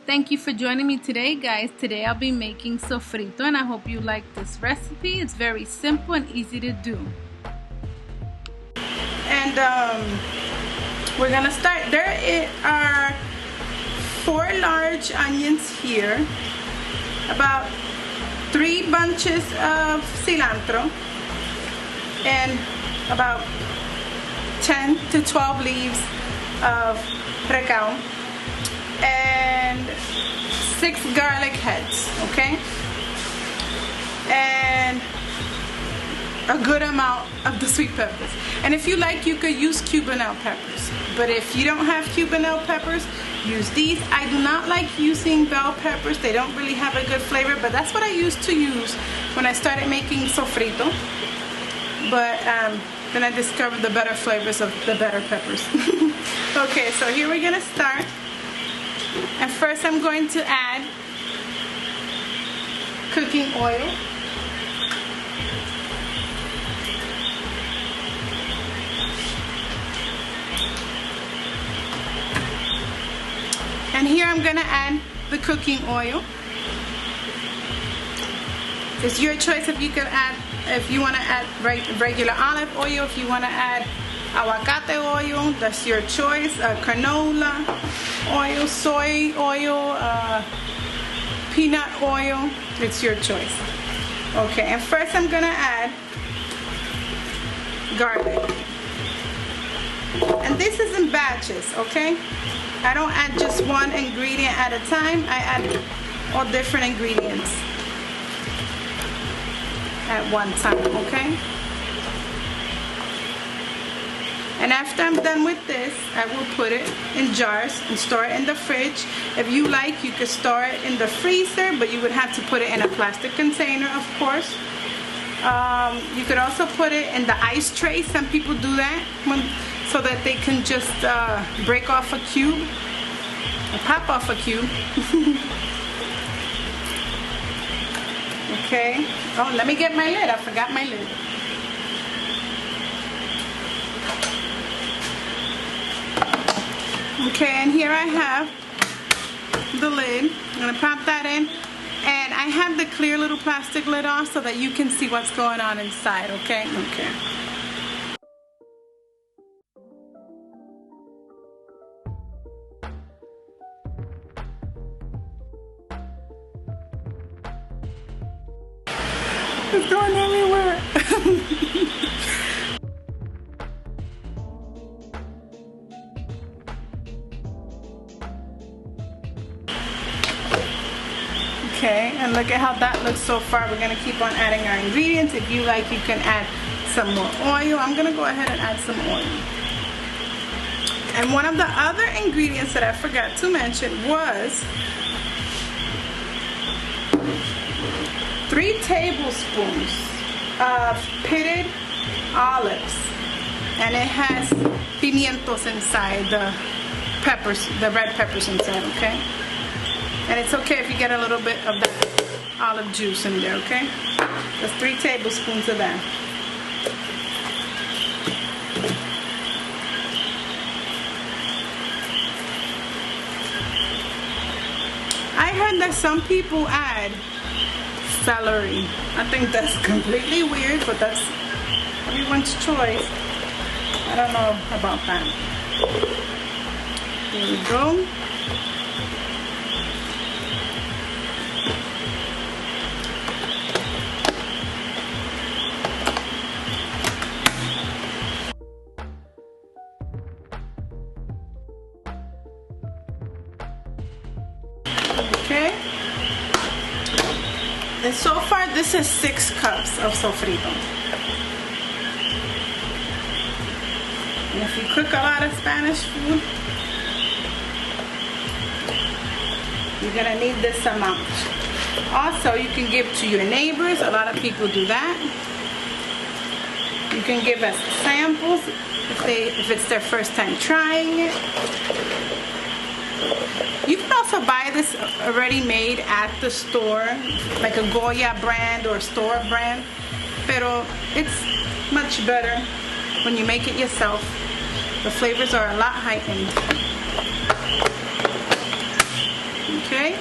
Thank you for joining me today, guys. Today I'll be making sofrito and I hope you like this recipe. It's very simple and easy to do. And we're gonna start. There are 4 large onions here, about 3 bunches of cilantro, and about 10 to 12 leaves of Recao, and 6 garlic heads, okay? And a good amount of the sweet peppers. And if you like, you could use Cubanelle peppers. But if you don't have Cubanelle peppers, use these. I do not like using bell peppers. They don't really have a good flavor, but that's what I used to use when I started making sofrito. But then I discovered the better flavors of the better peppers. Okay, so here we're gonna start. And first I'm going to add cooking oil. And here I'm gonna add the cooking oil. It's your choice if you can add, if you wanna add regular olive oil, if you wanna add aguacate oil, that's your choice. Canola oil, soy oil, peanut oil, it's your choice. Okay, and first I'm gonna add garlic. And this is in batches, okay? I don't add just one ingredient at a time. I add all different ingredients at one time, okay? And after I'm done with this, I will put it in jars and store it in the fridge. If you like, you could store it in the freezer, but you would have to put it in a plastic container, of course. You could also put it in the ice tray. Some people do that so that they can just break off a cube, or pop off a cube. Okay. Oh, let me get my lid. I forgot my lid. Okay, and here I have the lid. I'm gonna pop that in, and I have the clear little plastic lid off so that you can see what's going on inside, okay? Okay. It's going everywhere. Okay, and look at how that looks so far. We're gonna keep on adding our ingredients. If you like, you can add some more oil. I'm gonna go ahead and add some oil. And one of the other ingredients that I forgot to mention was 3 tablespoons of pitted olives. And it has pimientos inside, the peppers, the red peppers inside, okay? And it's okay if you get a little bit of that olive juice in there, okay? That's 3 tablespoons of that. I heard that some people add celery. I think that's completely weird, but that's everyone's choice. I don't know about that. Here we go. Okay, and so far this is 6 cups of sofrito. And if you cook a lot of Spanish food, you're gonna need this amount. Also, you can give to your neighbors. A lot of people do that. You can give as samples if it's their first time trying it. You can also buy this already made at the store, like a Goya brand or store brand, pero it's much better when you make it yourself. The flavors are a lot heightened. okay?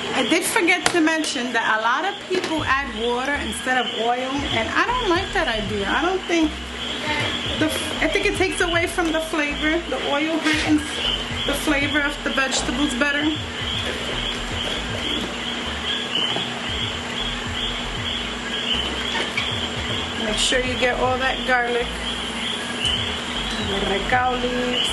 I did forget to mention that a lot of people add water instead of oil, and I don't like that idea. I think it takes away from the flavor. The oil heightens the flavor of the vegetables better. Make sure you get all that garlic, the recao leaves.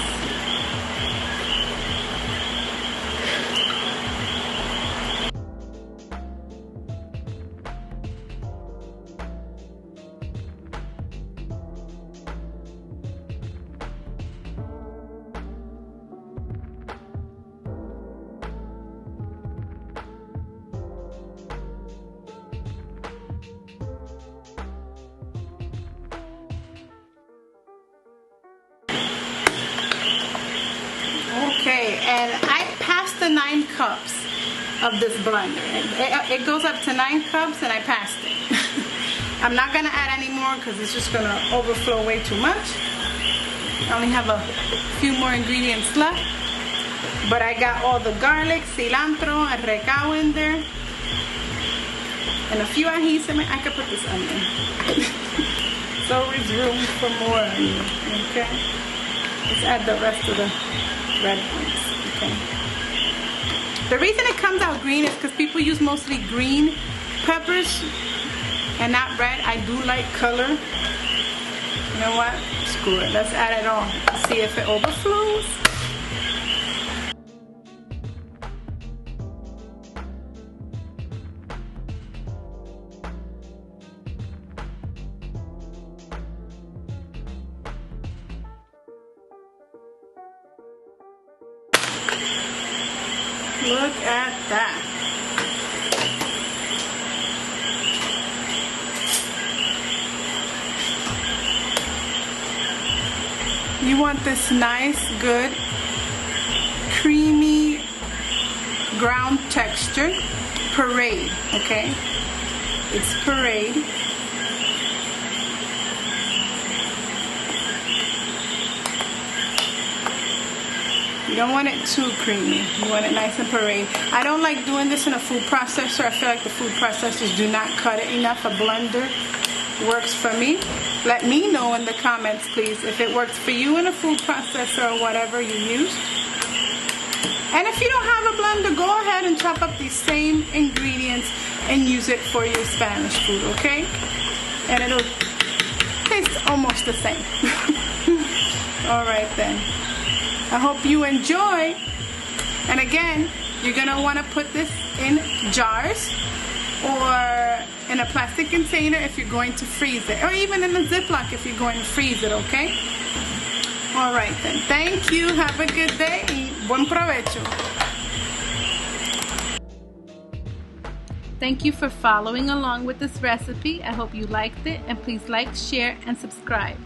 Okay, and I passed the 9 cups of this blender. It goes up to 9 cups and I passed it. I'm not gonna add any more because it's just gonna overflow way too much. I only have a few more ingredients left, but I got all the garlic, cilantro, and recao in there, and a few ajíes. I could put this onion. So there's room for more onion, okay? Let's add the rest of the red ones, okay? The reason it comes out green is because people use mostly green peppers and not red. I do like color. You know what? Screw it. Let's add it all. See if it overflows. Look at that. You want this nice, good, creamy, ground texture. Parade, okay? It's parade. You don't want it too creamy. You want it nice and parade. I don't like doing this in a food processor. I feel like the food processors do not cut it enough. A blender works for me. Let me know in the comments, please, if it works for you in a food processor or whatever you use. And if you don't have a blender, go ahead and chop up these same ingredients and use it for your Spanish food, okay? And it'll taste almost the same. All right then. I hope you enjoy. And again, you're gonna want to put this in jars or in a plastic container if you're going to freeze it, or even in a Ziploc if you're going to freeze it, okay? All right then. Thank you. Have a good day. Y buen provecho. Thank you for following along with this recipe. I hope you liked it, and please like, share, and subscribe.